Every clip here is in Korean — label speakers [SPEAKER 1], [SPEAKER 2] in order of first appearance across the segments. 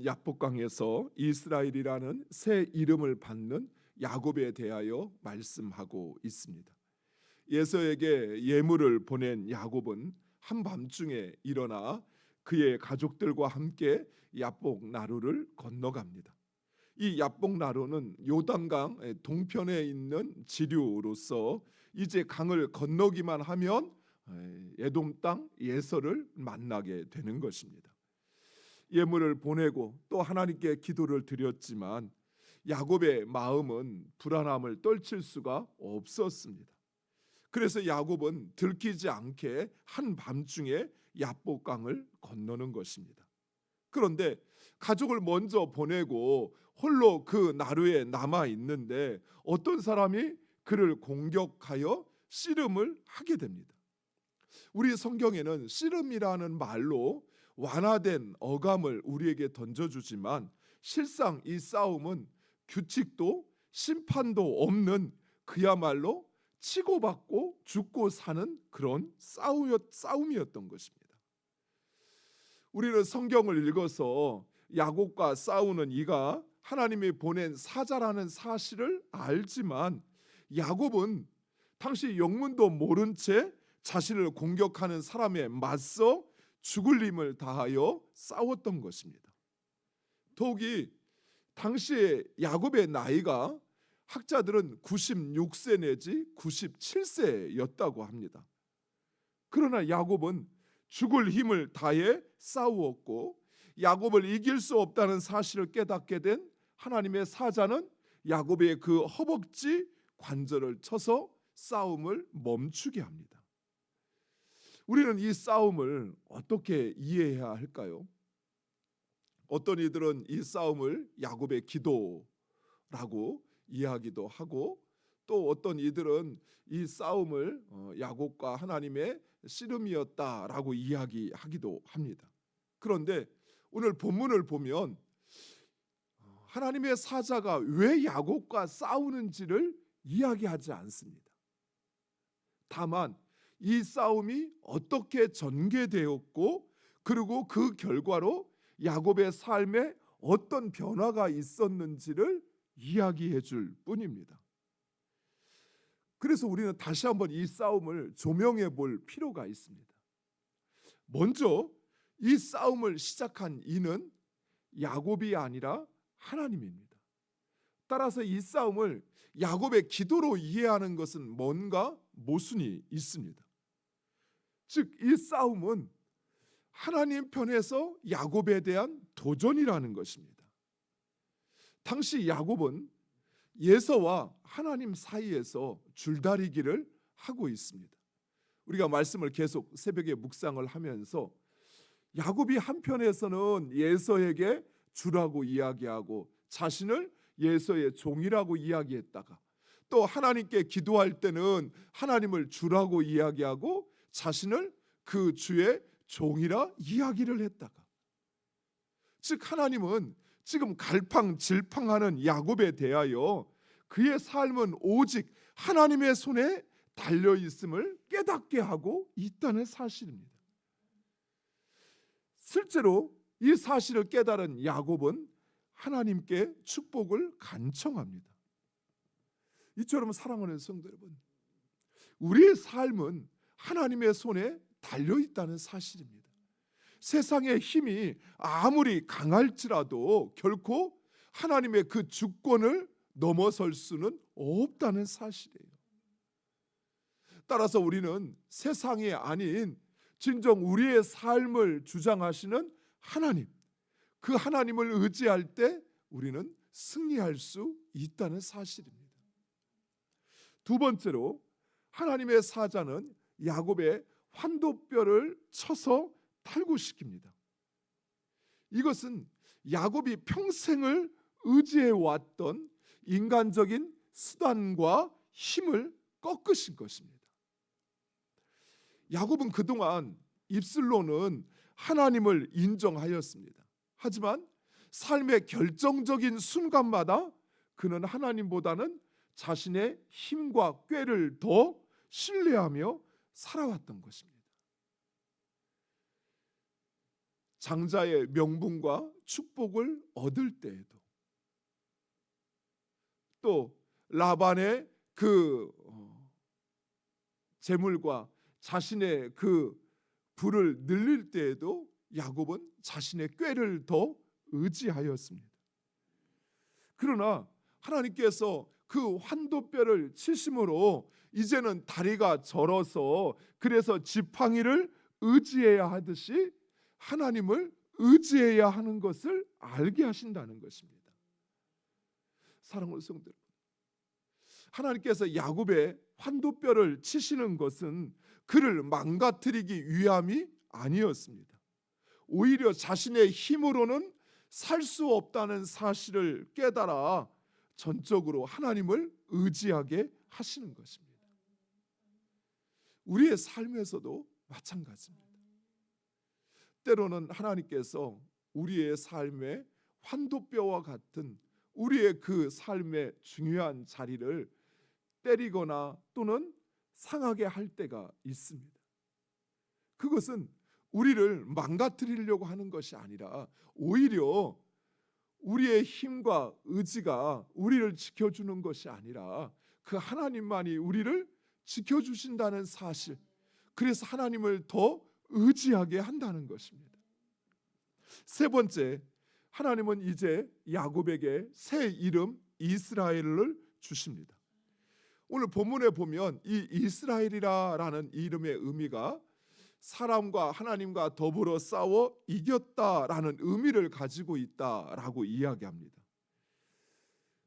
[SPEAKER 1] 야복강에서 이스라엘이라는 새 이름을 받는 야곱에 대하여 말씀하고 있습니다. 에서에게 예물을 보낸 야곱은 한밤중에 일어나 그의 가족들과 함께 야복 나루를 건너갑니다. 이 야복 나루는 요단강 동편에 있는 지류로서 이제 강을 건너기만 하면 에돔 땅 예서를 만나게 되는 것입니다. 예물을 보내고 또 하나님께 기도를 드렸지만 야곱의 마음은 불안함을 떨칠 수가 없었습니다. 그래서 야곱은 들키지 않게 한밤중에 야복강을 건너는 것입니다. 그런데 가족을 먼저 보내고 홀로 그 나루에 남아 있는데 어떤 사람이 그를 공격하여 씨름을 하게 됩니다. 우리 성경에는 씨름이라는 말로 완화된 어감을 우리에게 던져주지만 실상 이 싸움은 규칙도 심판도 없는 그야말로 치고받고 죽고 사는 그런 싸움이었던 것입니다. 우리는 성경을 읽어서 야곱과 싸우는 이가 하나님이 보낸 사자라는 사실을 알지만 야곱은 당시 영문도 모른 채 자신을 공격하는 사람에 맞서 죽을 힘을 다하여 싸웠던 것입니다. 더욱이 당시에 야곱의 나이가 학자들은 96세 내지 97세였다고 합니다. 그러나 야곱은 죽을 힘을 다해 싸우었고 야곱을 이길 수 없다는 사실을 깨닫게 된 하나님의 사자는 야곱의 그 허벅지 관절을 쳐서 싸움을 멈추게 합니다. 우리는 이 싸움을 어떻게 이해해야 할까요? 어떤 이들은 이 싸움을 야곱의 기도라고 이해하기도 하고 또 어떤 이들은 이 싸움을 야곱과 하나님의 씨름이었다라고 이야기하기도 합니다. 그런데 오늘 본문을 보면 하나님의 사자가 왜 야곱과 싸우는지를 이야기하지 않습니다. 다만 이 싸움이 어떻게 전개되었고 그리고 그 결과로 야곱의 삶에 어떤 변화가 있었는지를 이야기해 줄 뿐입니다. 그래서 우리는 다시 한번 이 싸움을 조명해 볼 필요가 있습니다. 먼저 이 싸움을 시작한 이는 야곱이 아니라 하나님입니다. 따라서 이 싸움을 야곱의 기도로 이해하는 것은 뭔가 모순이 있습니다. 즉, 이 싸움은 하나님 편에서 야곱에 대한 도전이라는 것입니다. 당시 야곱은 예서와 하나님 사이에서 줄다리기를 하고 있습니다. 우리가 말씀을 계속 새벽에 묵상을 하면서 야곱이 한편에서는 예서에게 주라고 이야기하고 자신을 예서의 종이라고 이야기했다가 또 하나님께 기도할 때는 하나님을 주라고 이야기하고 자신을 그 주의 종이라 이야기를 했다가 즉 하나님은 지금 갈팡질팡하는 야곱에 대하여 그의 삶은 오직 하나님의 손에 달려있음을 깨닫게 하고 있다는 사실입니다. 실제로 이 사실을 깨달은 야곱은 하나님께 축복을 간청합니다. 이처럼 사랑하는 성도 여러분, 우리의 삶은 하나님의 손에 달려있다는 사실입니다. 세상의 힘이 아무리 강할지라도 결코 하나님의 그 주권을 넘어설 수는 없다는 사실이에요. 따라서 우리는 세상이 아닌 진정 우리의 삶을 주장하시는 하나님, 그 하나님을 의지할 때 우리는 승리할 수 있다는 사실입니다. 두 번째로 하나님의 사자는 야곱의 환도뼈를 쳐서 탈구시킵니다. 이것은 야곱이 평생을 의지해 왔던 인간적인 수단과 힘을 꺾으신 것입니다. 야곱은 그동안 입술로는 하나님을 인정하였습니다. 하지만 삶의 결정적인 순간마다 그는 하나님보다는 자신의 힘과 꾀를 더 신뢰하며 살아왔던 것입니다. 장자의 명분과 축복을 얻을 때에도, 또 라반의 그 재물과 자신의 그 부를 늘릴 때에도 야곱은 자신의 꾀를 더 의지하였습니다. 그러나 하나님께서 그 환도뼈를 치심으로 이제는 다리가 절어서, 그래서 지팡이를 의지해야 하듯이 하나님을 의지해야 하는 것을 알게 하신다는 것입니다. 사랑하는 성도, 하나님께서 야곱의 환도뼈를 치시는 것은 그를 망가뜨리기 위함이 아니었습니다. 오히려 자신의 힘으로는 살 수 없다는 사실을 깨달아 전적으로 하나님을 의지하게 하시는 것입니다. 우리의 삶에서도 마찬가지입니다. 때로는 하나님께서 우리의 삶의 환도뼈와 같은 우리의 그 삶의 중요한 자리를 때리거나 또는 상하게 할 때가 있습니다. 그것은 우리를 망가뜨리려고 하는 것이 아니라 오히려 우리의 힘과 의지가 우리를 지켜주는 것이 아니라 그 하나님만이 우리를 지켜주신다는 사실, 그래서 하나님을 더 의지하게 한다는 것입니다. 세 번째, 하나님은 이제 야곱에게 새 이름 이스라엘을 주십니다. 오늘 본문에 보면 이 이스라엘이라는 이름의 의미가 사람과 하나님과 더불어 싸워 이겼다라는 의미를 가지고 있다라고 이야기합니다.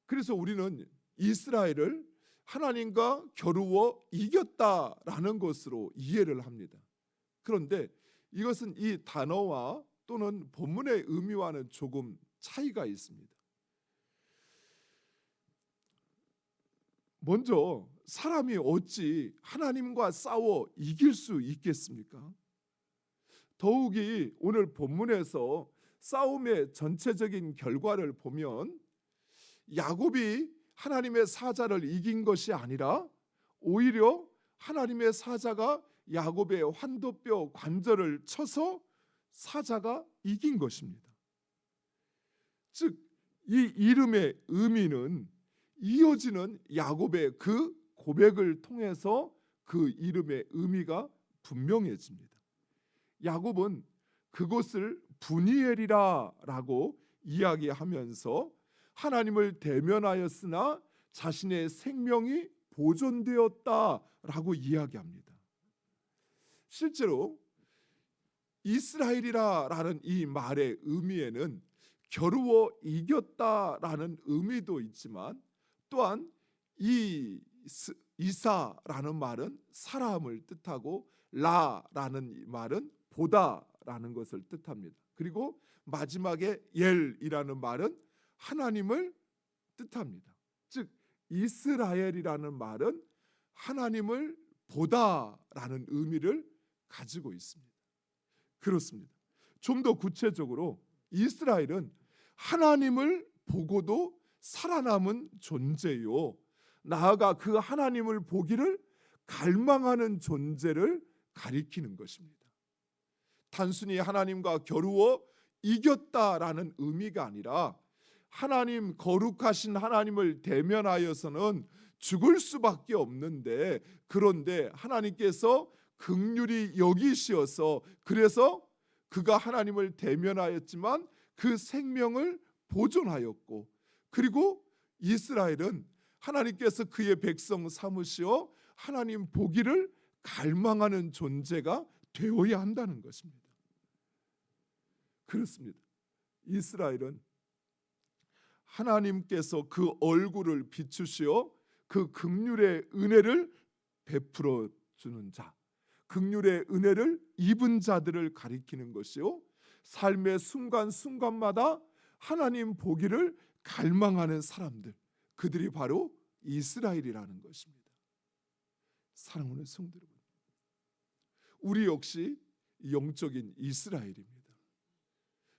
[SPEAKER 1] 그래서 우리는 이스라엘을 하나님과 겨루어 이겼다라는 것으로 이해를 합니다. 그런데 이것은 이 단어와 또는 본문의 의미와는 조금 차이가 있습니다. 먼저 사람이 어찌 하나님과 싸워 이길 수 있겠습니까? 더욱이 오늘 본문에서 싸움의 전체적인 결과를 보면 야곱이 하나님의 사자를 이긴 것이 아니라 오히려 하나님의 사자가 야곱의 환도뼈 관절을 쳐서 사자가 이긴 것입니다. 즉, 이 이름의 의미는 이어지는 야곱의 그 고백을 통해서 그 이름의 의미가 분명해집니다. 야곱은 그곳을 브니엘이라라고 이야기하면서 하나님을 대면하였으나 자신의 생명이 보존되었다라고 이야기합니다. 실제로 이스라엘이라라는 이 말의 의미에는 겨루어 이겼다라는 의미도 있지만 또한 이 이사라는 말은 사람을 뜻하고 라라는 말은 보다라는 것을 뜻합니다. 그리고 마지막에 엘이라는 말은 하나님을 뜻합니다. 즉 이스라엘이라는 말은 하나님을 보다라는 의미를 가지고 있습니다. 그렇습니다. 좀 더 구체적으로 이스라엘은 하나님을 보고도 살아남은 존재요, 나아가 그 하나님을 보기를 갈망하는 존재를 가리키는 것입니다. 단순히 하나님과 겨루어 이겼다라는 의미가 아니라 하나님, 거룩하신 하나님을 대면하여서는 죽을 수밖에 없는데, 그런데 하나님께서 긍휼히 여기시어서 그래서 그가 하나님을 대면하였지만 그 생명을 보존하였고, 그리고 이스라엘은 하나님께서 그의 백성 삼으시어 하나님 보기를 갈망하는 존재가 되어야 한다는 것입니다. 그렇습니다. 이스라엘은 하나님께서 그 얼굴을 비추시어 그 긍휼의 은혜를 베풀어 주는 자, 긍휼의 은혜를 입은 자들을 가리키는 것이요, 삶의 순간순간마다 하나님 보기를 갈망하는 사람들, 그들이 바로 이스라엘이라는 것입니다. 사랑하는 성도 여러분, 우리 역시 영적인 이스라엘입니다.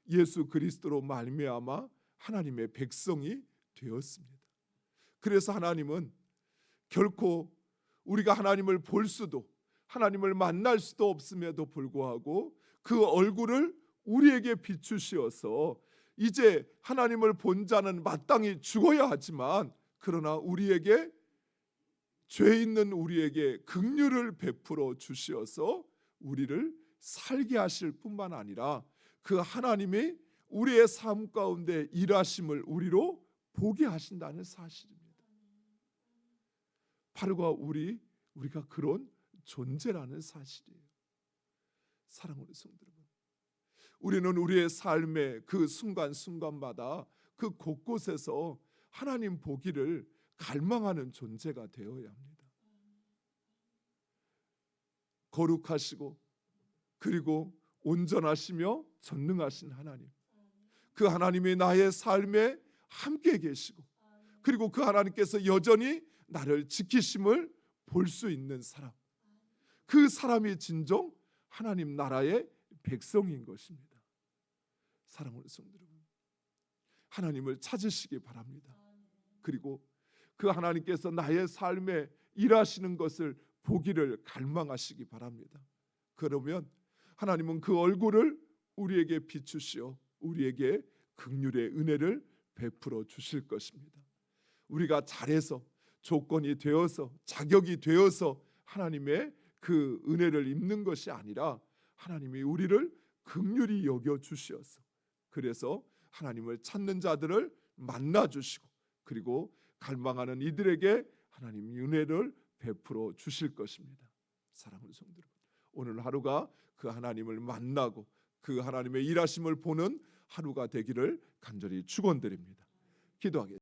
[SPEAKER 1] 예수 그리스도로 말미암아 하나님의 백성이 되었습니다. 그래서 하나님은 결코 우리가 하나님을 볼 수도 하나님을 만날 수도 없음에도 불구하고 그 얼굴을 우리에게 비추시어서 이제 하나님을 본 자는 마땅히 죽어야 하지만 그러나 우리에게 죄 있는 우리에게 긍휼을 베풀어 주시어서 우리를 살게 하실 뿐만 아니라 그 하나님이 우리의 삶 가운데 일하심을 우리로 보게 하신다는 사실입니다. 바로 우리가 그런 존재라는 사실이에요. 사랑하는 성도 여러분, 우리는 우리의 삶의 그 순간순간마다 그 곳곳에서 하나님 보기를 갈망하는 존재가 되어야 합니다. 거룩하시고 그리고 온전하시며 전능하신 하나님, 그 하나님이 나의 삶에 함께 계시고 그리고 그 하나님께서 여전히 나를 지키심을 볼 수 있는 사람, 그 사람이 진정 하나님 나라의 백성인 것입니다. 사랑하는 성도 여러분, 하나님을 찾으시기 바랍니다. 그리고 그 하나님께서 나의 삶에 일하시는 것을 보기를 갈망하시기 바랍니다. 그러면 하나님은 그 얼굴을 우리에게 비추시어 우리에게 긍휼의 은혜를 베풀어 주실 것입니다. 우리가 잘해서 조건이 되어서 자격이 되어서 하나님의 그 은혜를 입는 것이 아니라 하나님이 우리를 긍휼히 여겨 주시어서 그래서 하나님을 찾는 자들을 만나 주시고 그리고 갈망하는 이들에게 하나님이 은혜를 베풀어 주실 것입니다. 사랑하는 성도 여러분, 오늘 하루가 그 하나님을 만나고 그 하나님의 일하심을 보는 하루가 되기를 간절히 축원드립니다. 기도하겠습니다.